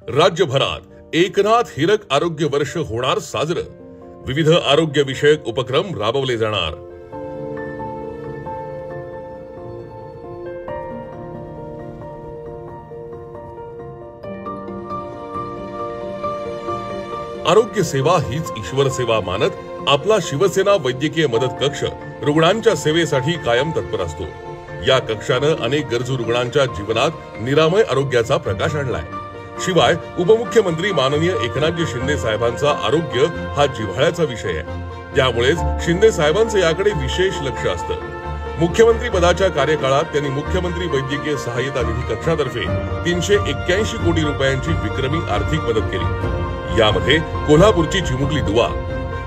राज्यभरात एकनाथ हिरक आरोग्य वर्ष होणार साजरं। विविध आरोग्य विषयक उपक्रम राबवले जाणार। आरोग्य सेवा हीच ईश्वर सेवा मानत आपला शिवसेना वैद्यकीय मदत कक्ष रुग्णांच्या सेवेसाठी कायम तत्पर असतो। या कक्षानं अनेक गरजू रुग्णांच्या जीवनात निरामय आरोग्याचा प्रकाश आणलाय। शिवाय उपमुख्यमंत्री माननीय एकनाथजी शिंदे साहेबांचा आरोग्य हा जिव्हाळ्याचा विषय आहे। त्यामुळेच शिंदे साहेबांचं याकडे विशेष लक्ष असतं। मुख्यमंत्री पदाच्या कार्यकाळात त्यांनी मुख्यमंत्री वैद्यकीय सहाय्यता निधी कक्षातर्फे 381 कोटी रुपयांची विक्रमी आर्थिक मदत केली। यामध्ये कोल्हापूरची चिमुकली दुआ,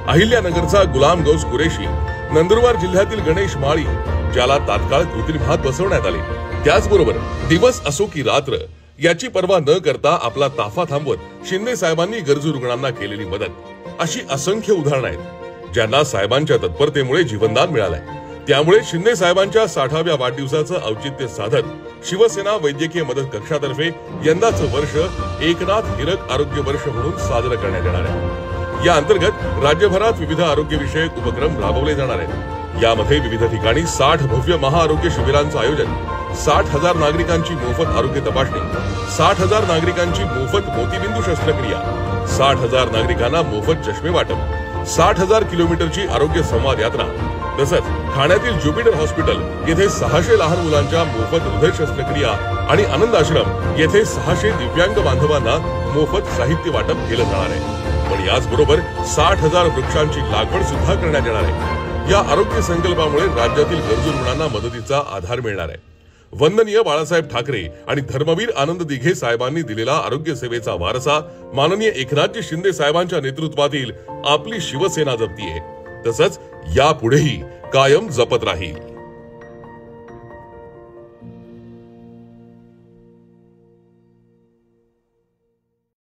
अहिल्यानगरचा गुलाम गौस कुरेशी, नंदुरबार जिल्ह्यातील गणेश माळी ज्याला तात्काळ कृत्रिम हात बसवण्यात आले, त्याचबरोबर दिवस असो की रात्र याची पर्वा न करता आपला ताफा थांबवत शिंदे साहेबांनी गरजू रुग्णांना केलेली मदत, अशी असंख्य उदाहरणं आहेत ज्यांना साहेबांच्या तत्परतेमुळे जीवनदान मिळालंय। त्यामुळे शिंदे साहेबांच्या 60व्या वाढदिवसाचं औचित्य साधत शिवसेना वैद्यकीय मदत कक्षातर्फे यंदाचं वर्ष एकनाथ हिरक आरोग्य वर्ष म्हणून साजरं करण्यात येणार आहे। या अंतर्गत राज्यभरात विविध आरोग्य विषयक उपक्रम राबवले जाणार आहेत। यामध्ये विविध ठिकाणी 60 भव्य महाआरोग्य शिबिरांचं आयोजन, 60,000 नागरिकांची मोफत आरोग्य तपासणी, 60,000 नागरिकांची मोफत मोतीबिंदू शस्त्रक्रिया, 60,000 नागरिकांना मोफत चष्मे वाटप, 60,000 किलोमीटरची आरोग्य संवाद यात्रा, तसंच ठाण्यातील ज्युपिटर हॉस्पिटल येथे 600 लहान मुलांच्या मोफत हृदय शस्त्रक्रिया आणि आनंद आश्रम येथे 600 दिव्यांग बांधवांना मोफत साहित्य वाटप केलं जाणार आहे। पण याचबरोबर 60,000 वृक्षांची लागवड सुद्धा करण्यात येणार आहे। या आरोग्य संकल्पामुळे राज्यातील गरजू रुग्णांना मदतीचा आधार मिळणार आहे। वंदनीय बाळासाहेब ठाकरे आणि धर्मवीर आनंद दिघे साहेबांनी दिलेला आरोग्य सेवेचा वारसा माननीय एकनाथजी शिंदे साहेबांच्या नेतृत्वातील आपली शिवसेना जपतीये, तसंच यापुढेही कायम जपत राहील।